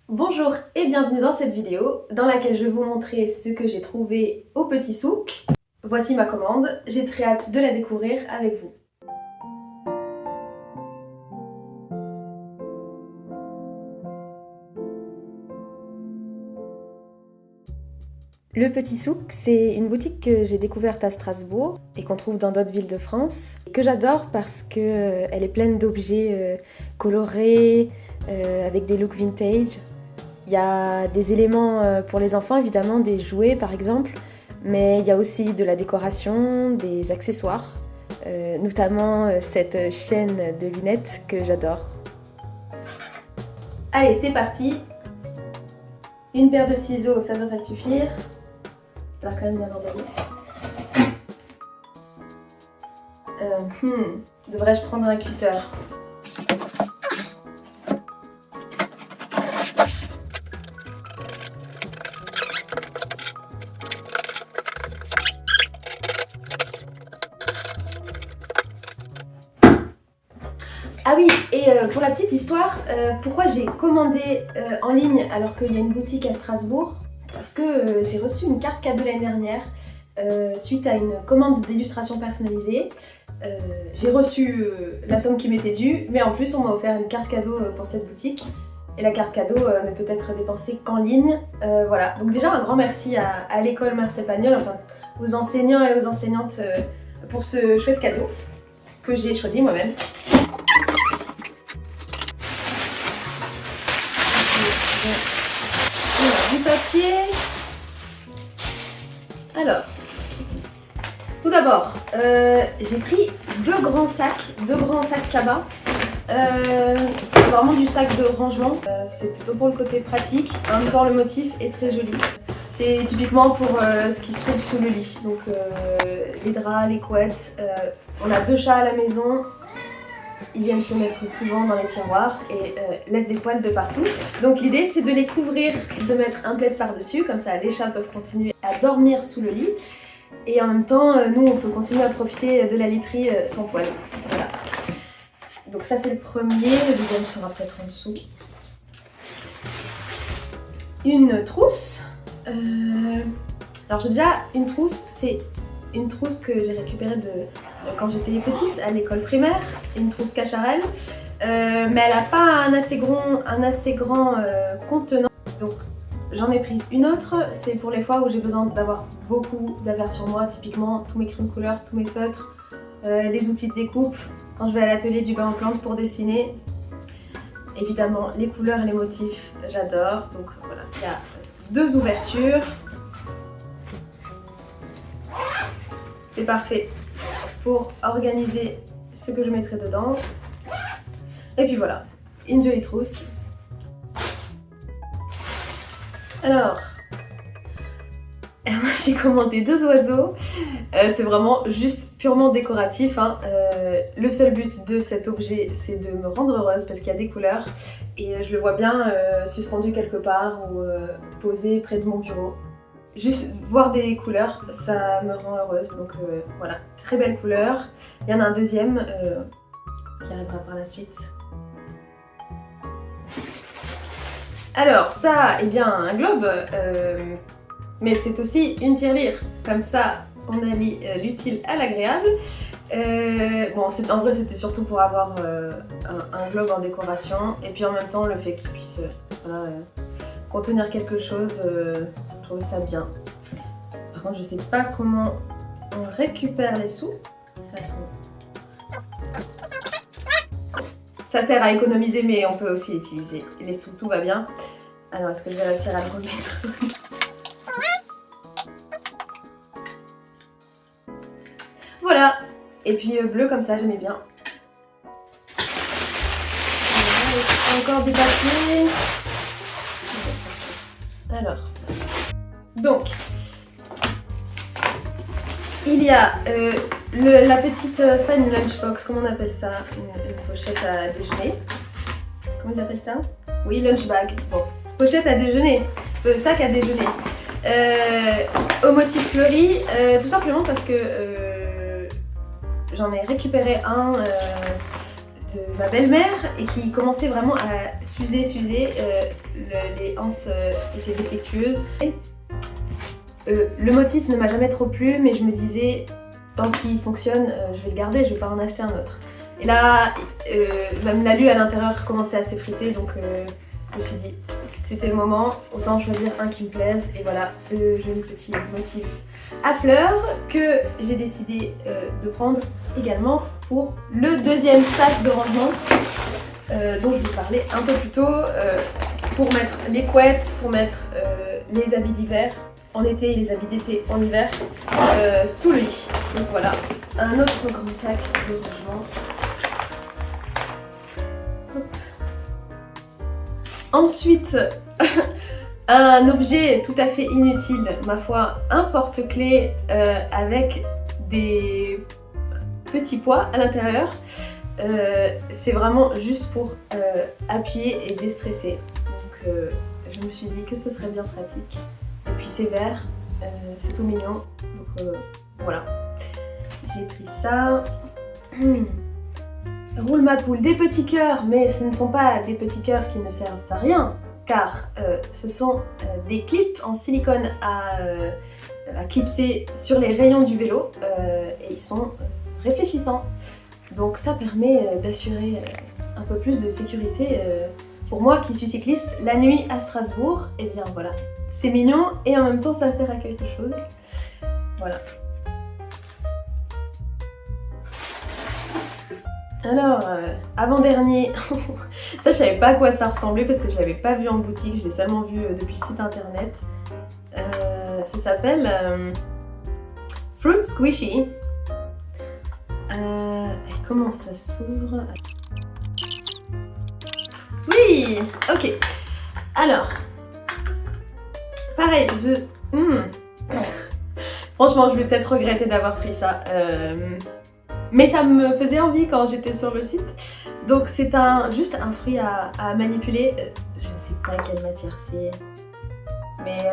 Bonjour et bienvenue dans cette vidéo dans laquelle je vais vous montrer ce que j'ai trouvé au Petit Souk. Voici ma commande, j'ai très hâte de la découvrir avec vous. Le Petit Souk, c'est une boutique que j'ai découverte à Strasbourg et qu'on trouve dans d'autres villes de France, que j'adore parce qu'elle est pleine d'objets colorés, avec des looks vintage. Il y a des éléments pour les enfants, évidemment, des jouets par exemple, mais il y a aussi de la décoration, des accessoires, notamment cette chaîne de lunettes que j'adore. Allez, c'est parti! Une paire de ciseaux, ça devrait suffire. Ça va quand même bien emballé. Devrais-je prendre un cutter? Ah oui, et pour la petite histoire, pourquoi j'ai commandé en ligne alors qu'il y a une boutique à Strasbourg? Parce que j'ai reçu une carte cadeau l'année dernière suite à une commande d'illustration personnalisée. J'ai reçu la somme qui m'était due, mais en plus on m'a offert une carte cadeau pour cette boutique. Et la carte cadeau ne peut être dépensée qu'en ligne. Voilà, donc déjà un grand merci à l'école Mercé Pagnol, enfin aux enseignants et aux enseignantes pour ce chouette cadeau que j'ai choisi moi-même. Du papier. Alors, tout d'abord, j'ai pris deux grands sacs cabas. C'est vraiment du sac de rangement. C'est plutôt pour le côté pratique. En même temps, le motif est très joli. C'est typiquement pour ce qui se trouve sous le lit. Donc les draps, les couettes. On a deux chats à la maison. Ils viennent se mettre souvent dans les tiroirs et laissent des poils de partout. Donc l'idée c'est de les couvrir, de mettre un plaid par-dessus, comme ça les chats peuvent continuer à dormir sous le lit. Et en même temps, nous on peut continuer à profiter de la literie sans poils. Voilà. Donc ça c'est le premier, le deuxième sera peut-être en dessous. Une trousse. Alors j'ai déjà une trousse, c'est une trousse que j'ai récupérée quand j'étais petite à l'école primaire, une trousse Cacharel, mais elle n'a pas un assez grand contenant, donc j'en ai prise une autre. C'est pour les fois où j'ai besoin d'avoir beaucoup d'affaires sur moi, typiquement tous mes crayons de couleur, tous mes feutres, les outils de découpe, quand je vais à l'atelier du bain en plante pour dessiner. Évidemment les couleurs et les motifs, j'adore, donc voilà, il y a deux ouvertures. C'est parfait pour organiser ce que je mettrai dedans. Et puis voilà, une jolie trousse. Alors j'ai commandé deux oiseaux. C'est vraiment juste purement décoratif, hein. Le seul but de cet objet, c'est de me rendre heureuse parce qu'il y a des couleurs. Et je le vois bien suspendu quelque part ou posé près de mon bureau. Juste voir des couleurs, ça me rend heureuse, donc voilà, très belle couleur. Il y en a un deuxième qui arrivera par la suite. Alors ça, eh bien un globe, mais c'est aussi une tirelire, comme ça on allie l'utile à l'agréable. Bon, en vrai c'était surtout pour avoir un globe en décoration, et puis en même temps le fait qu'il puisse voilà, contenir quelque chose, je trouve ça bien. Par contre je sais pas comment on récupère les sous. Attends. Ça sert à économiser, mais on peut aussi utiliser les sous, tout va bien. Alors est-ce que je vais réussir à le remettre? Voilà. Et puis bleu comme ça, j'aimais bien. Encore du papier. Alors, donc, il y a la petite, c'est pas une lunchbox, comment on appelle ça? Une pochette à déjeuner. Comment ils appellent ça? Oui, lunch bag. Bon, pochette à déjeuner, sac à déjeuner. Au motif fleuri, tout simplement parce que j'en ai récupéré un de ma belle-mère et qui commençait vraiment à s'user. Les anses étaient défectueuses. Le motif ne m'a jamais trop plu, mais je me disais, tant qu'il fonctionne, je vais le garder, je vais pas en acheter un autre. Et là, même l'alu à l'intérieur commençait à s'effriter, donc je me suis dit, c'était le moment, autant choisir un qui me plaise. Et voilà, ce joli petit motif à fleurs que j'ai décidé de prendre également pour le deuxième sac de rangement dont je vous parlais un peu plus tôt, pour mettre les couettes, pour mettre les habits d'hiver en été et les habits d'été en hiver sous le lit. Donc voilà, un autre grand sac de rangement. Hop. Ensuite, un objet tout à fait inutile, ma foi, un porte-clés avec des petits pois à l'intérieur. C'est vraiment juste pour appuyer et déstresser. Donc je me suis dit que ce serait bien pratique. Et puis c'est vert, c'est tout mignon. Donc voilà, j'ai pris ça. Roule ma poule, des petits cœurs, mais ce ne sont pas des petits cœurs qui ne servent à rien, car ce sont des clips en silicone à clipser sur les rayons du vélo et ils sont réfléchissants. Donc ça permet d'assurer un peu plus de sécurité pour moi qui suis cycliste la nuit à Strasbourg. Et bien voilà, c'est mignon et en même temps ça sert à quelque chose. Voilà. Alors, avant-dernier, ça je savais pas à quoi ça ressemblait parce que je l'avais pas vu en boutique, je l'ai seulement vu depuis le site internet. Ça s'appelle Fruit Squishy. Et comment ça s'ouvre? Oui, ok. Alors, pareil, franchement, je vais peut-être regretter d'avoir pris ça. Mais ça me faisait envie quand j'étais sur le site. Donc c'est juste un fruit à manipuler. Je ne sais pas quelle matière c'est. Mais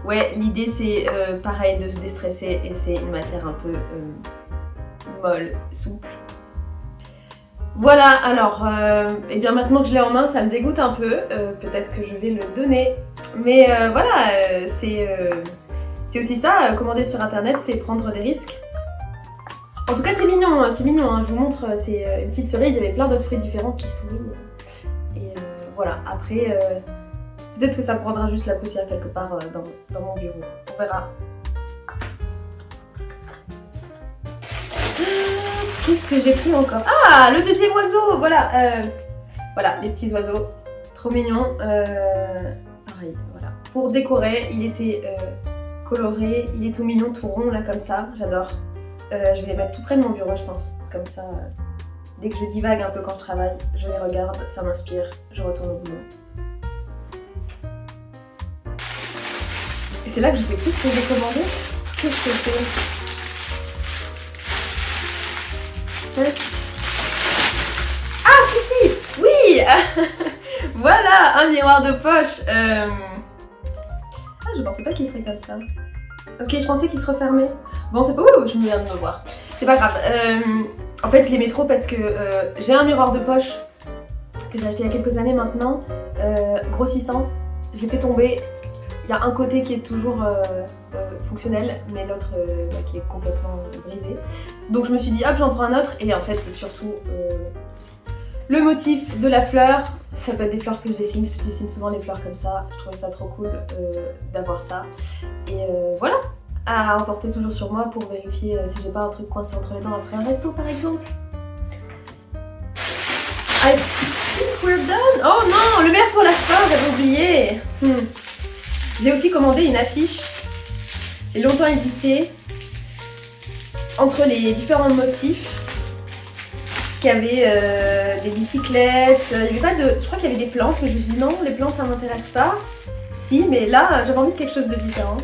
ouais, l'idée c'est pareil de se déstresser et c'est une matière un peu molle, souple. Voilà, alors, et bien maintenant que je l'ai en main, ça me dégoûte un peu. Peut-être que je vais le donner. Mais voilà, c'est aussi ça, commander sur internet, c'est prendre des risques. En tout cas, c'est mignon, hein, je vous montre, c'est une petite cerise, il y avait plein d'autres fruits différents qui sourient. Et voilà, après, peut-être que ça prendra juste la poussière quelque part dans mon bureau, on verra. Qu'est-ce que j'ai pris encore? Ah, le deuxième oiseau, voilà, voilà, les petits oiseaux, trop mignons. Pareil, voilà, pour décorer, il était coloré, il est tout mignon, tout rond là comme ça, j'adore. Je vais les mettre tout près de mon bureau, je pense. Comme ça, dès que je divague un peu quand je travaille, je les regarde, ça m'inspire, je retourne au boulot. Et c'est là que je sais plus ce que j'ai commandé. Qu'est-ce que c'est? Ah, si, oui. Voilà, un miroir de poche. Ah, je pensais pas qu'il serait comme ça. Ok, je pensais qu'il se refermait. Bon, c'est pas... Ouh, je viens de me voir. C'est pas grave. En fait, je les mets trop parce que j'ai un miroir de poche que j'ai acheté il y a quelques années maintenant, grossissant. Je l'ai fait tomber. Il y a un côté qui est toujours fonctionnel, mais l'autre qui est complètement brisé. Donc je me suis dit, hop, j'en prends un autre. Et en fait, c'est surtout le motif de la fleur. Ça peut être des fleurs que je dessine souvent des fleurs comme ça. Je trouvais ça trop cool d'avoir ça. Et voilà, à emporter toujours sur moi pour vérifier si j'ai pas un truc coincé entre les dents après un resto par exemple. I think we're done. Oh non, le meilleur pour la fin, j'avais oublié. J'ai aussi commandé une affiche. J'ai longtemps hésité entre les différents motifs. Il y avait des bicyclettes, il y avait pas de... Je crois qu'il y avait des plantes, mais je me suis dit non, les plantes ça m'intéresse pas. Si, mais là j'avais envie de quelque chose de différent.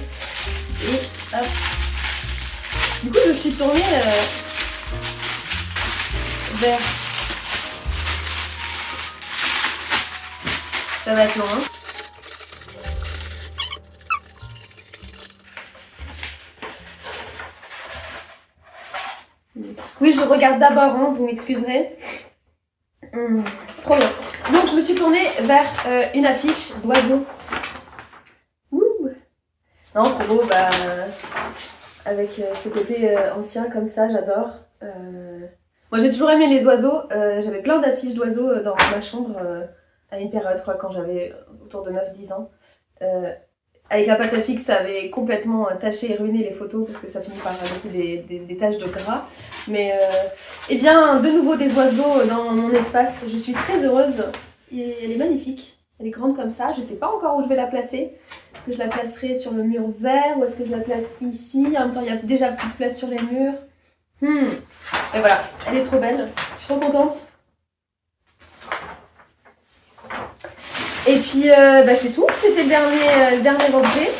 Et hop. Du coup je me suis tournée vers... Ça va être long, hein. Oui, je regarde d'abord, hein, vous m'excuserez. Trop bien. Donc je me suis tournée vers une affiche d'oiseaux. Non, trop beau, bah, avec ce côté ancien comme ça, j'adore. Moi j'ai toujours aimé les oiseaux, j'avais plein d'affiches d'oiseaux dans ma chambre à une période, quoi, quand j'avais autour de 9-10 ans. Avec la pâte à fixe, ça avait complètement taché et ruiné les photos parce que ça finit par laisser des taches de gras. Mais eh bien, de nouveau des oiseaux dans mon espace, je suis très heureuse. Et elle est magnifique, elle est grande comme ça, je sais pas encore où je vais la placer. Est-ce que je la placerai sur le mur vert ou est-ce que je la place ici? En même temps, il y a déjà plus de place sur les murs. Et voilà, elle est trop belle, je suis trop contente. Et puis bah c'est tout, c'était le dernier objet.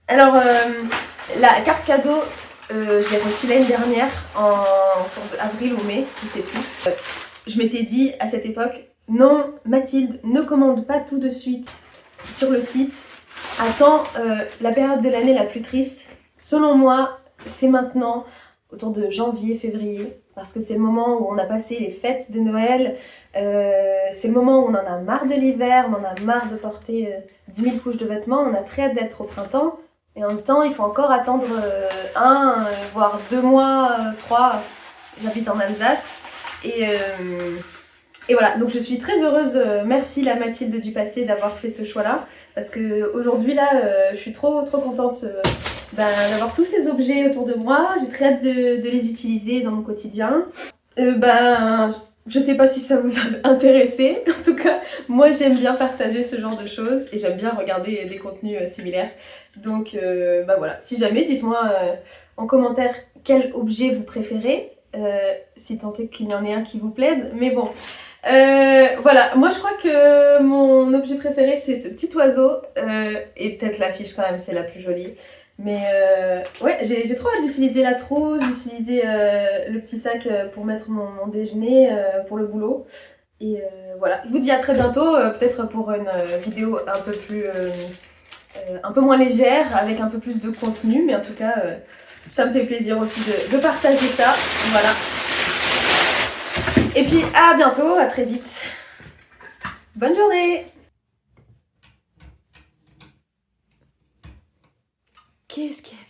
Alors la carte cadeau, je l'ai reçue l'année dernière en avril ou mai, je sais plus. Je m'étais dit à cette époque, non Mathilde, ne commande pas tout de suite sur le site. Attends la période de l'année la plus triste. Selon moi, c'est maintenant, autour de janvier, février. Parce que c'est le moment où on a passé les fêtes de Noël, c'est le moment où on en a marre de l'hiver, on en a marre de porter 10 000 couches de vêtements, on a très hâte d'être au printemps, et en même temps il faut encore attendre voire 2 mois, 3, j'habite en Alsace, et voilà, donc je suis très heureuse, merci la Mathilde du passé d'avoir fait ce choix-là, parce que aujourd'hui là, je suis trop contente d'avoir tous ces objets autour de moi, j'ai très hâte de les utiliser dans mon quotidien. Je sais pas si ça vous a intéressé, en tout cas, moi j'aime bien partager ce genre de choses et j'aime bien regarder des contenus similaires. Donc voilà, si jamais, dites-moi en commentaire quel objet vous préférez, si tant est qu'il y en ait un qui vous plaise, mais bon. Voilà, moi je crois que mon objet préféré c'est ce petit oiseau et peut-être l'affiche quand même, c'est la plus jolie. Mais ouais, j'ai trop hâte d'utiliser la trousse, d'utiliser le petit sac pour mettre mon déjeuner pour le boulot. Et voilà, je vous dis à très bientôt, peut-être pour une vidéo un peu plus, un peu moins légère, avec un peu plus de contenu. Mais en tout cas, ça me fait plaisir aussi de partager ça. Voilà. Et puis à bientôt, à très vite. Bonne journée! Qu'est-ce qu'elle fait?